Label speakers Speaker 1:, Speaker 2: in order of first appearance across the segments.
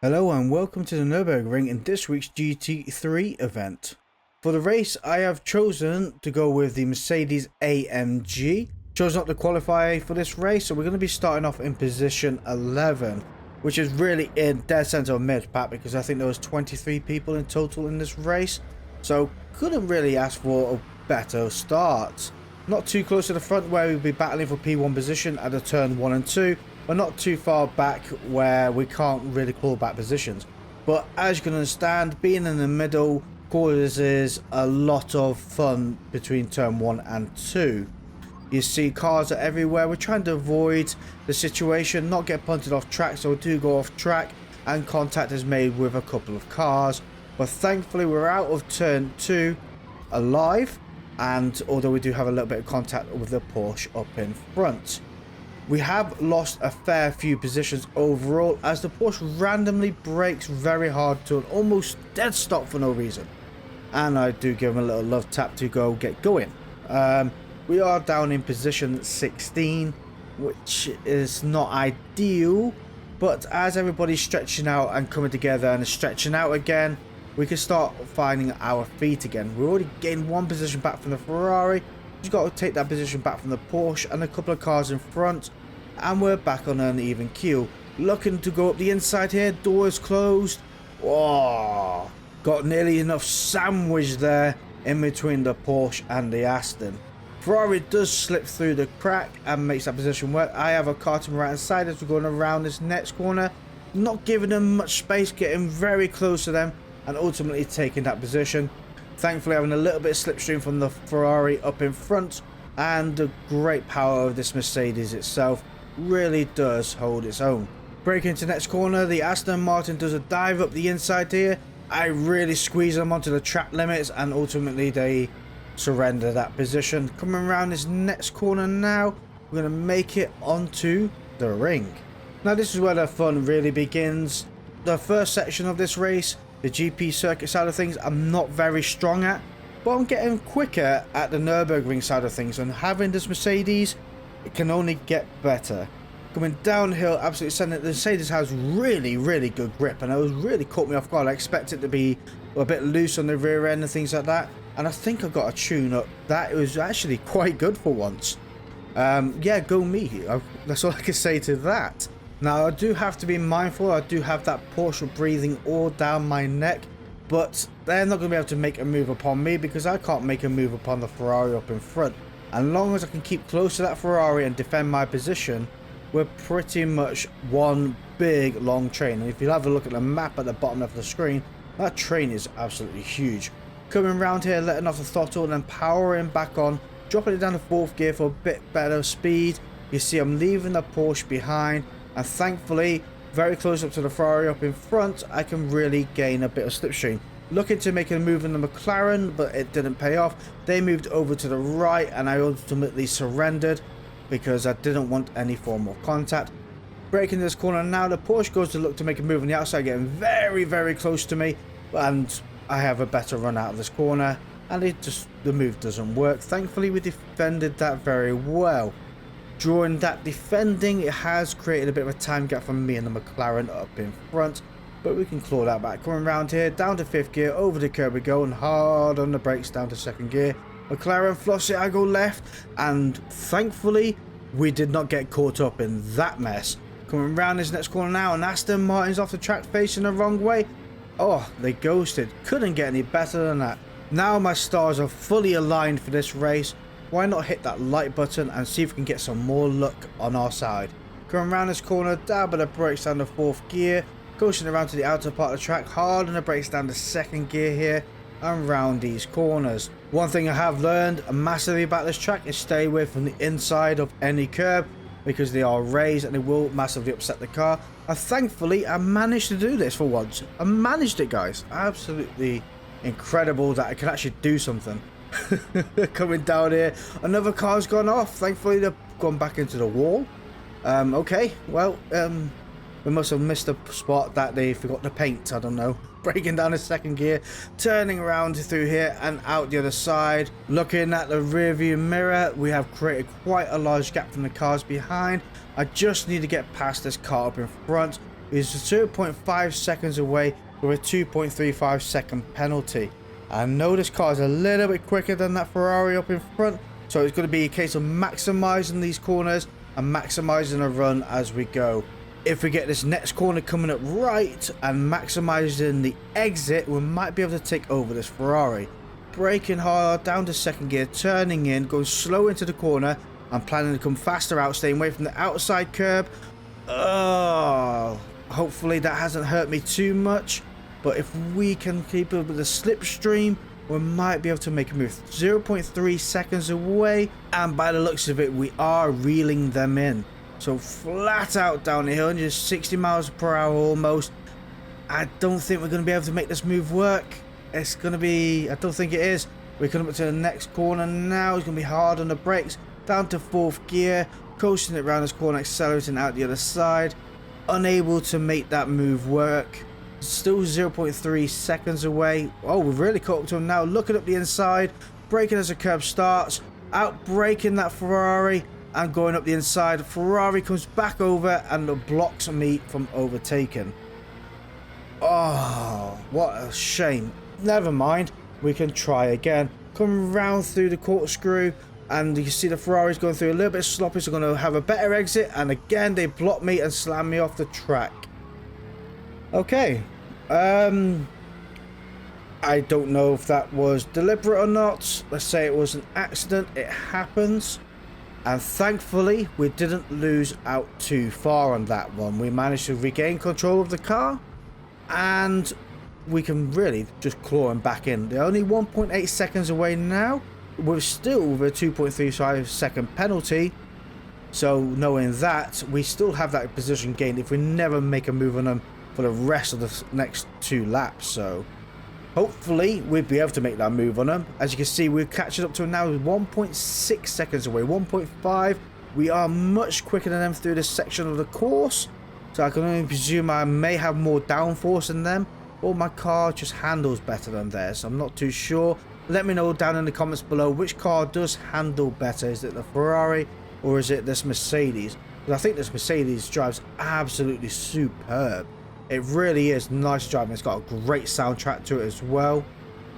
Speaker 1: Hello and welcome to the Nürburgring in this week's GT3 event. For the race I have chosen to go with the Mercedes AMG. Chose not to qualify for this race, so we're going to be starting off in position 11, which is really in dead center of mid-pack because I think there was 23 people in total in this race. So couldn't really ask for a better start. Not too close to the front where we'll be battling for P1 position at the turn 1 and 2. But not too far back where we can't really call back positions. But as you can understand, being in the middle causes a lot of fun between turn 1 and 2. You see cars are everywhere. We're trying to avoid the situation, not get punted off track, so we do go off track and contact is made with a couple of cars. But thankfully we're out of turn 2 alive, and although we do have a little bit of contact with the Porsche up in front. We have lost a fair few positions overall as the Porsche randomly brakes very hard to an almost dead stop for no reason. And I do give him a little love tap to go get going. We are down in position 16, which is not ideal. But as everybody's stretching out and coming together and stretching out again, we can start finding our feet again. We already gained one position back from the Ferrari. Just got to take that position back from the Porsche and a couple of cars in front, and we're back on an even keel. Looking to go up the inside here, doors closed. Oh, got nearly enough sandwich there in between the Porsche and the Aston. Ferrari does slip through the crack and makes that position work. I have a car to my right hand side as we're going around this next corner, not giving them much space, getting very close to them and ultimately taking that position. Thankfully having a little bit of slipstream from the Ferrari up in front, and the great power of this Mercedes itself really does hold its own. Breaking into the next corner, the Aston Martin does a dive up the inside here. I really squeeze them onto the track limits and ultimately they surrender that position. Coming around this next corner now, we're going to make it onto the ring. Now this is where the fun really begins. The first section of this race, the GP circuit side of things, I'm not very strong at, but I'm getting quicker at the Nürburgring side of things, and having this Mercedes, it can only get better. Coming downhill, absolutely sending, the Mercedes has really good grip, and it was really caught me off guard. I expect it to be a bit loose on the rear end and things like that, and I think I got a tune up that it was actually quite good for once. Yeah, go me. That's all I can say to that. Now, I do have to be mindful. I do have that Porsche breathing all down my neck, but they're not going to be able to make a move upon me because I can't make a move upon the Ferrari up in front. As long as I can keep close to that Ferrari and defend my position, we're pretty much one big long train. And if you have a look at the map at the bottom of the screen, that train is absolutely huge. Coming around here, letting off the throttle and then powering back on, dropping it down to 4th gear for a bit better speed. You see I'm leaving the Porsche behind, and thankfully very close up to the Ferrari up in front, I can really gain a bit of slipstream. Looking to make a move in the McLaren, but it didn't pay off. They moved over to the right and I ultimately surrendered because I didn't want any form of contact. Breaking this corner now, the Porsche goes to look to make a move on the outside, getting very close to me, and I have a better run out of this corner, and the move doesn't work. Thankfully we defended that very well. During that defending, it has created a bit of a time gap from me and the McLaren up in front, but we can claw that back. Coming around here, down to 5th gear, over the curb we go, and hard on the brakes down to 2nd gear. McLaren floss it, I go left, and thankfully we did not get caught up in that mess. Coming around this next corner now, and Aston Martin's off the track facing the wrong way. Oh, they ghosted. Couldn't get any better than that. Now my stars are fully aligned for this race. Why not hit that like button and see if we can get some more luck on our side. Coming around this corner, dab the brakes down to 4th gear, coasting around to the outer part of the track, hard on the brakes down to 2nd gear here, and round these corners. One thing I have learned massively about this track is stay away from the inside of any curb because they are raised and they will massively upset the car. And thankfully I managed to do this for once. I managed it, guys. Absolutely incredible that I can actually do something. Coming down here, another car's gone off. Thankfully they've gone back into the wall. Okay, well, we must have missed a spot that they forgot to paint. I don't know. Breaking down the 2nd gear, turning around through here and out the other side. Looking at the rear view mirror, we have created quite a large gap from the cars behind. I just need to get past this car up in front. is 0.5 seconds away with a 2.35 second penalty. I know this car is a little bit quicker than that Ferrari up in front, so it's going to be a case of maximizing these corners and maximizing a run as we go. If we get this next corner coming up right and maximizing the exit, we might be able to take over this Ferrari. Braking hard, down to second gear, turning in, going slow into the corner. I'm planning to come faster out, staying away from the outside curb. Oh, hopefully that hasn't hurt me too much. But if we can keep up with the slipstream, we might be able to make a move. 0.3 seconds away, and by the looks of it, we are reeling them in. So flat out down the hill, 160 miles per hour almost. I don't think we're going to be able to make this move work. It's going to be, I don't think it is. We're coming up to the next corner now. It's going to be hard on the brakes. Down to fourth gear, coasting it around this corner, accelerating out the other side. Unable to make that move work. Still 0.3 seconds away. Oh, we've really caught up to him now. Looking up the inside, braking as the curb starts, out braking that Ferrari and going up the inside. Ferrari comes back over and blocks me from overtaking. Oh, what a shame. Never mind, we can try again. Come round through the corkscrew, and you can see the Ferrari's going through a little bit sloppy, so going to have a better exit, and again they block me and slam me off the track. Okay, I don't know if that was deliberate or not. Let's say it was an accident. It happens, and thankfully we didn't lose out too far on that one. We managed to regain control of the car, and we can really just claw him back in. They're only 1.8 seconds away now. We're still with a 2.35 second penalty. So knowing that, we still have that position gained if we never make a move on them for the rest of the next 2 laps. So hopefully we'll be able to make that move on them. As you can see, we're catching up to them now with 1.6 seconds away, 1.5. We are much quicker than them through this section of the course. So I can only presume I may have more downforce than them, or my car just handles better than theirs. I'm not too sure. Let me know down in the comments below which car does handle better. Is it the Ferrari or is it this Mercedes? Because I think this Mercedes drives absolutely superb. It really is nice driving. It's got a great soundtrack to it as well.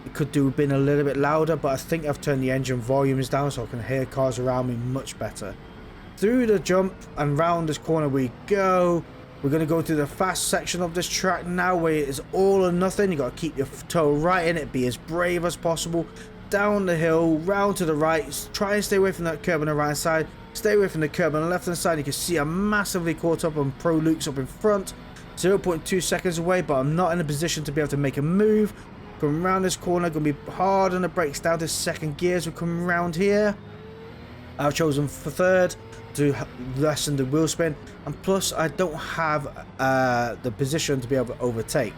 Speaker 1: It could do been a little bit louder, but I think I've turned the engine volumes down so I can hear cars around me much better. Through the jump and round this corner we go. We're going to go through the fast section of this track now, where it is all or nothing. You got to keep your toe right in it, be as brave as possible. Down the hill, round to the right, try and stay away from that curb on the right side, stay away from the curb on the left hand side. You can see I'm massively caught up on Pro Luke's up in front, 0.2 seconds away, but I'm not in a position to be able to make a move. Come around this corner, going to be hard on the brakes down to second gears. We come around here. I've chosen for third to lessen the wheel spin, and plus I don't have the position to be able to overtake.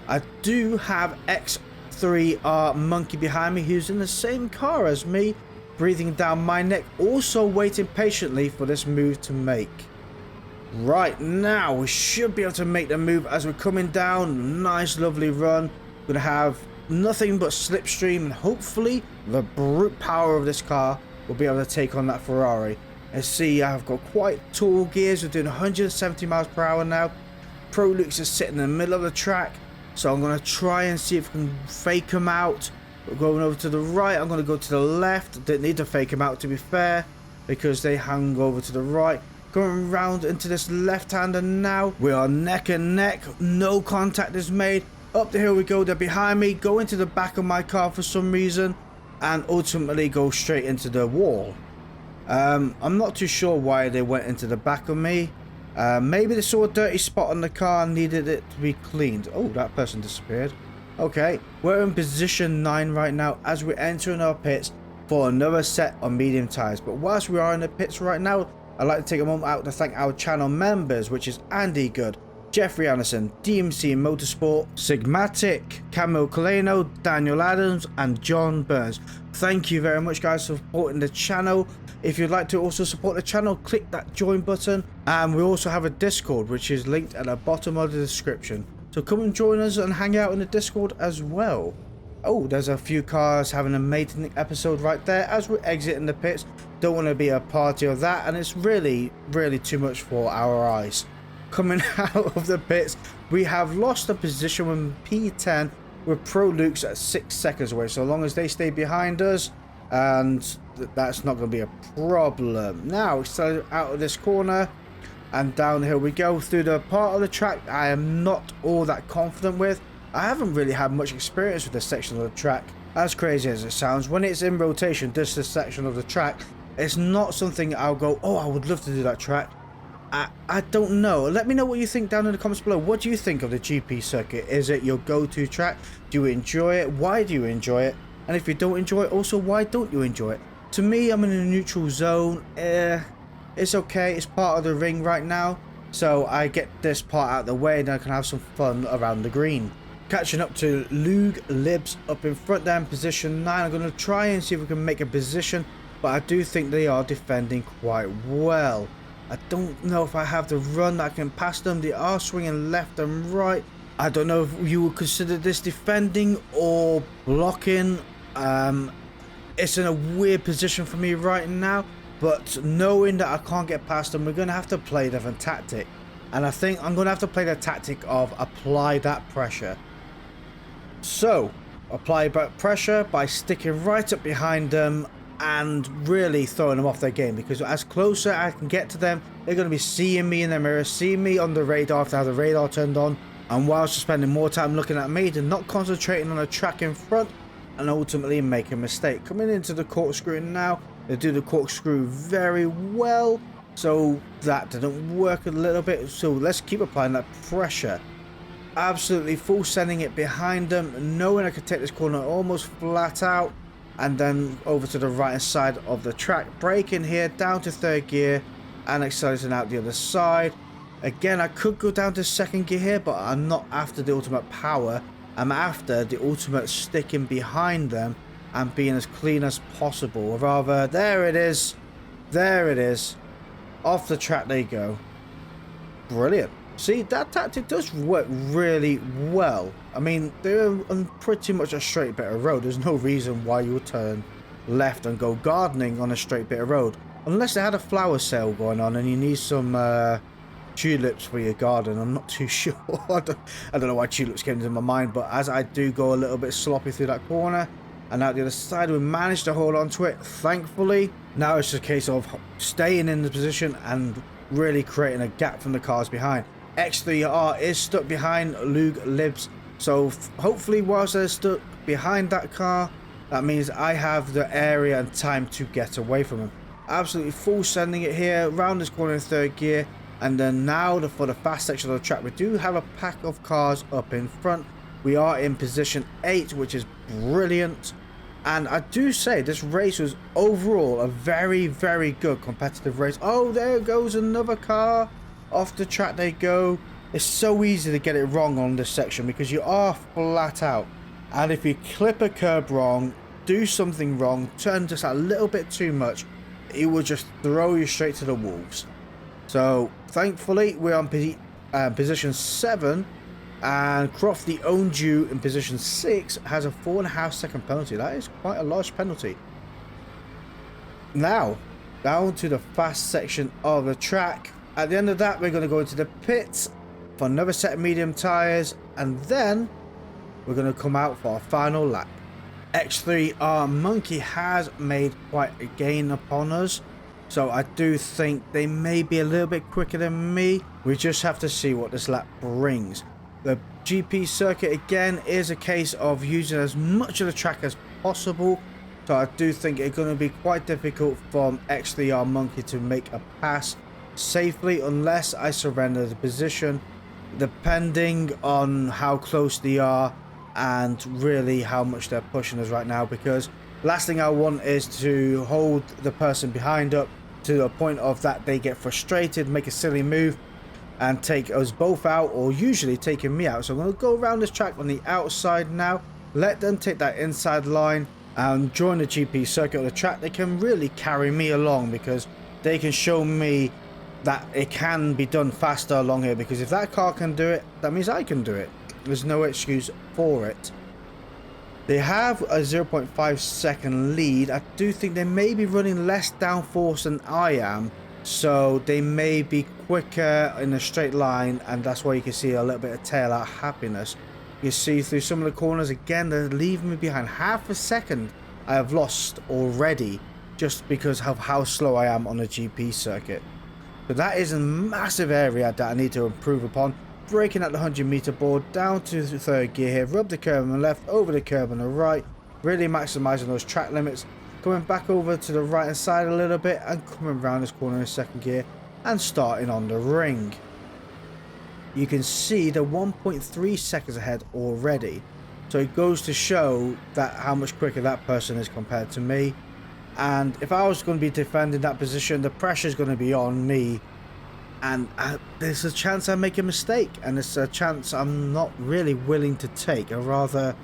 Speaker 1: I do have X3R Monkey behind me, who's in the same car as me, breathing down my neck, also waiting patiently for this move to make. Right now we should be able to make the move as we're coming down. Nice lovely run. We're gonna have nothing but slipstream, and hopefully the brute power of this car will be able to take on that Ferrari. Let's see, I've got quite tall gears. We're doing 170 miles per hour now. Pro Luke's is sitting in the middle of the track, so I'm going to try and see if I can fake him out. We're going over to the right. I'm going to go to the left. Didn't need to fake him out, to be fair, because they hung over to the right. Going round into this left-hander now. We are neck and neck. No contact is made. Up the hill we go. They're behind me. Go into the back of my car for some reason, and ultimately go straight into the wall. I'm not too sure why they went into the back of me. Maybe they saw a dirty spot on the car and needed it to be cleaned. Oh, that person disappeared. Okay, we're in position 9 right now as we're entering our pits for another set of medium tires. But whilst we are in the pits right now, I'd like to take a moment out to thank our channel members, which is Andy Good, Jeffrey Anderson, DMC Motorsport, Sigmatic, Camille Coleno, Daniel Adams, and John Burns. Thank you very much, guys, for supporting the channel. If you'd like to also support the channel, click that join button. And we also have a Discord, which is linked at the bottom of the description. So come and join us and hang out in the Discord as well. Oh, there's a few cars having a mating episode right there as we're exiting the pits. Don't want to be a party of that, and it's really too much for our eyes. coming out of the pits. We have lost a position with P10 with Pro Luke's at 6 seconds away. So long as they stay behind us, and that's not going to be a problem. Now, so out of this corner and down here we go through the part of the track I am not all that confident with. I haven't really had much experience with this section of the track. As crazy as it sounds, when it's in rotation, this section of the track, it's not something I'll go, oh, I would love to do that track. I don't know. Let me know what you think down in the comments below. What do you think of the GP circuit? Is it your go-to track? Do you enjoy it? Why do you enjoy it? And if you don't enjoy it, also, why don't you enjoy it? To me, I'm in a neutral zone. It's okay. It's part of the ring right now. So I get this part out of the way and I can have some fun around the green. Catching up to Lug Libs up in front there in position 9. I'm going to try and see if we can make a position, but I do think they are defending quite well. I don't know if I have the run that I can pass them. They are swinging left and right. I don't know if you would consider this defending or blocking. It's in a weird position for me right now, but knowing that I can't get past them, we're going to have to play the tactic. And I think I'm going to have to play the tactic of apply that pressure. So, apply that pressure by sticking right up behind them and really throwing them off their game, because as closer I can get to them, they're going to be seeing me in their mirror, seeing me on the radar if they have the radar turned on, and whilst spending more time looking at me, they're not concentrating on the track in front and ultimately make a mistake. Coming into the corkscrew now, they do the corkscrew very well, so that didn't work a little bit. So let's keep applying that pressure. Absolutely full sending it behind them, knowing I could take this corner almost flat out, and then over to the right hand side of the track, braking here down to 3rd gear and accelerating out the other side. Again, I could go down to 2nd gear here, but I'm not after the ultimate power. I'm after the ultimate sticking behind them and being as clean as possible. Rather, there it is, off the track they go. Brilliant. See, that tactic does work really well. I mean, they're on pretty much a straight bit of road. There's no reason why you would turn left and go gardening on a straight bit of road, unless they had a flower sale going on and you need some tulips for your garden. I'm not too sure. I don't know why tulips came into my mind, but as I do go a little bit sloppy through that corner and out the other side, we managed to hold on to it, thankfully. Now it's just a case of staying in the position and really creating a gap from the cars behind. X3R is stuck behind Lug Libs, so hopefully whilst they're stuck behind that car, that means I have the area and time to get away from them. Absolutely full sending it here, round this corner in 3rd gear, and then now for the fast section of the track, we do have a pack of cars up in front. We are in position 8, which is brilliant, and I do say this race was overall a very, very good competitive race. Oh, there goes another car. Off the track they go. It's so easy to get it wrong on this section because you are flat out, and if you clip a curb wrong, do something wrong, turn just a little bit too much, it will just throw you straight to the wolves. So thankfully we're on position 7, and Croft, the owned you, in position 6 has a 4.5 second penalty. That is quite a large penalty. Now down to the fast section of the track. At the end of that, we're going to go into the pits for another set of medium tyres, and then we're going to come out for our final lap. X3R Monkey has made quite a gain upon us, so I do think they may be a little bit quicker than me. We just have to see what this lap brings. The GP circuit again is a case of using as much of the track as possible, so I do think it's going to be quite difficult for X3R Monkey to make a pass safely unless I surrender the position, depending on how close they are and really how much they're pushing us right now, because last thing I want is to hold the person behind up to the point of that they get frustrated, make a silly move and take us both out, or usually taking me out. So I'm going to go around this track on the outside now, let them take that inside line and join the GP circuit of the track. They can really carry me along because they can show me that it can be done faster along here, because if that car can do it, that means I can do it. There's no excuse for it. They have a 0.5 second lead. I do think they may be running less downforce than I am, so they may be quicker in a straight line, and that's why you can see a little bit of tail out happiness. You see through some of the corners again, they're leaving me behind half a second. I have lost already just because of how slow I am on a GP circuit. But that is a massive area that I need to improve upon. Braking at the 100-meter board, down to the third gear here, rub the curb on the left, over the curb on the right, really maximizing those track limits. Coming back over to the right hand side a little bit and coming around this corner in second gear and starting on the ring. You can see the 1.3 seconds ahead already. So it goes to show that how much quicker that person is compared to me. And if I was going to be defending that position, the pressure is going to be on me. And there's a chance I make a mistake. And it's a chance I'm not really willing to take. I'd rather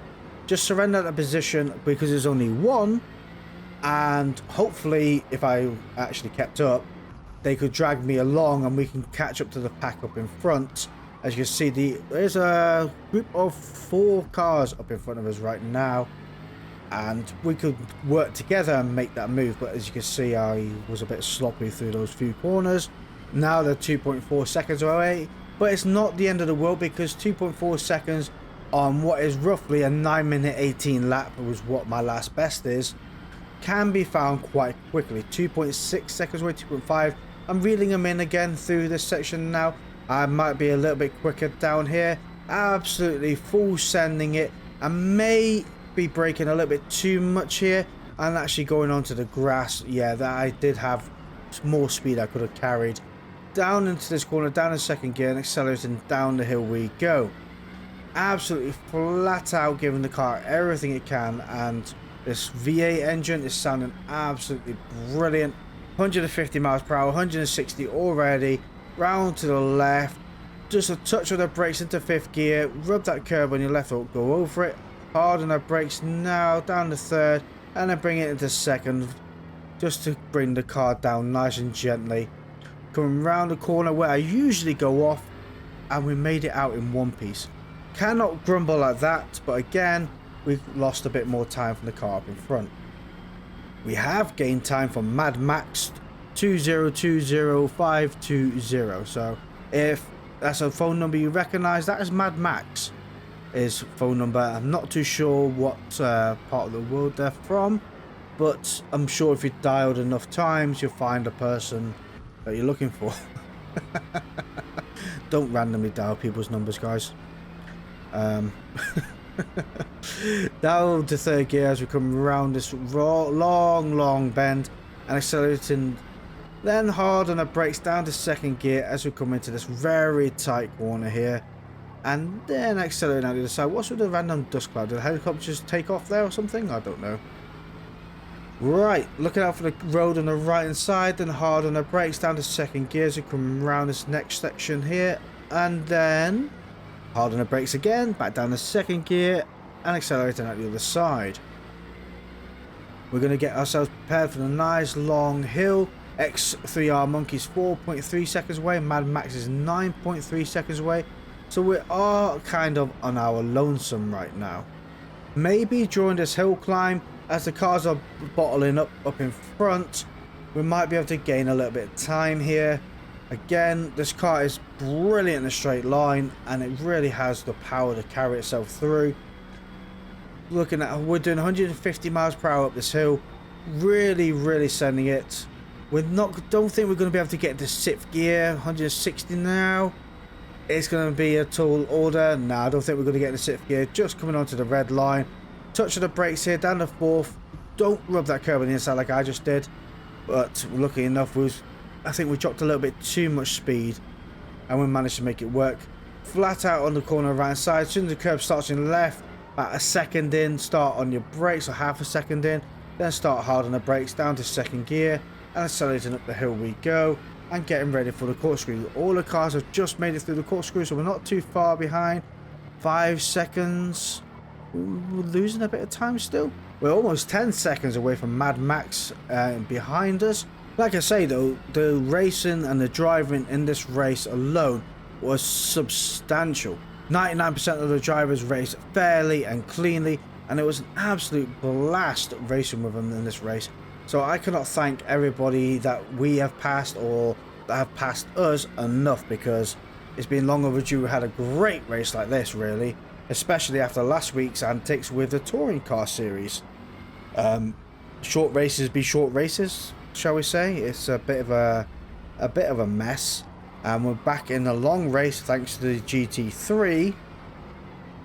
Speaker 1: just surrender that position because there's only one. And hopefully, if I actually kept up, they could drag me along and we can catch up to the pack up in front. As you can see, there's a group of 4 cars up in front of us right now. And we could work together and make that move. But as you can see, I was a bit sloppy through those few corners. Now they're 2.4 seconds away. But it's not the end of the world, because 2.4 seconds on what is roughly a 9-minute 18 lap, was what my last best is, can be found quite quickly. 2.6 seconds away, 2.5. I'm reeling them in again through this section now. I might be a little bit quicker down here. Absolutely full sending it. I may be braking a little bit too much here and actually going onto the grass. Yeah, that I did have more speed I could have carried. Down into this corner, down in second gear and accelerating down the hill we go. Absolutely flat out giving the car everything it can, and this V8 engine is sounding absolutely brilliant. 150 miles per hour, 160 already. Round to the left, just a touch of the brakes into fifth gear, rub that curb on your left foot, go over it, hard on the brakes now, down to third, and then bring it into second, just to bring the car down nice and gently. Coming round the corner where I usually go off, and we made it out in one piece. Cannot grumble at that, but again, we've lost a bit more time from the car up in front. We have gained time from Mad Max 2020520. So if that's a phone number you recognize, that is Mad Max, his phone number. I'm not too sure what part of the world they're from, but I'm sure if you dialed enough times, you'll find a person that you're looking for. Don't randomly dial people's numbers, guys. Down to third gear as we come around this long bend and accelerating, then hard on the brakes down to second gear as we come into this very tight corner here, and then accelerating out the other side. What's with the random dust cloud? Did the helicopter just take off there or something? I don't know. Right, looking out for the road on the right hand side, then hard on the brakes down to second gear as we come around this next section here, and then hard on the brakes again, back down to second gear and accelerating out the other side. We're going to get ourselves prepared for the nice long hill. X3R Monkey's 4.3 seconds away, Mad Max is 9.3 seconds away, so we are kind of on our lonesome right now. Maybe during this hill climb, as the cars are bottling up in front, we might be able to gain a little bit of time here. Again, this car is brilliant in a straight line, and it really has the power to carry itself through. Looking at, we're doing 150 miles per hour up this hill, really sending it. Don't think we're going to be able to get into 6th gear. 160 now. It's going to be a tall order. No, I don't think we're going to get into 6th gear. Just coming onto the red line. Touch of the brakes here, down to 4th. Don't rub that curb on the inside like I just did. But lucky enough, I think we dropped a little bit too much speed, and we managed to make it work. Flat out on the corner right side. As soon as the curb starts in left, about a second in, start on your brakes, or half a second in. Then start hard on the brakes, down to second gear. And accelerating up the hill we go, and getting ready for the corkscrew. All the cars have just made it through the corkscrew, so we're not too far behind. 5 seconds. We're losing a bit of time still. We're almost 10 seconds away from Mad Max behind us. Like I say though, the racing and the driving in this race alone was substantial. 99% of the drivers raced fairly and cleanly, and it was an absolute blast racing with them in this race. So I cannot thank everybody that we have passed or that have passed us enough, because it's been long overdue. We had a great race like this, really, especially after last week's antics with the Touring Car series. Short races be short races, shall we say. It's a bit of a mess, and we're back in a long race thanks to the GT3.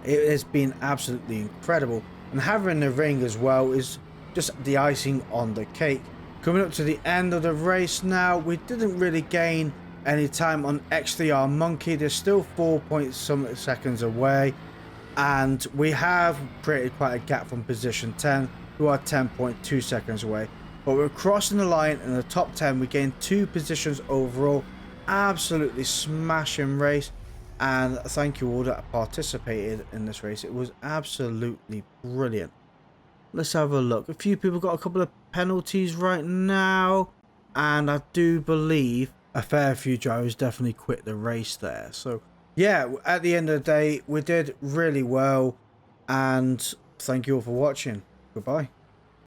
Speaker 1: It has been absolutely incredible, and having the ring as well is just the icing on the cake. Coming up to the end of the race now, we didn't really gain any time on X3R Monkey. There's still 4 point some seconds away, and we have created quite a gap from position 10, who are 10.2 seconds away. But we're crossing the line in the top 10. We gained 2 positions overall. Absolutely smashing race, and thank you all that participated in this race. It was absolutely brilliant. Let's have a look. A few people got a couple of penalties right now, and I do believe a fair few drivers definitely quit the race there. So yeah, at the end of the day, we did really well, and thank you all for watching. Goodbye.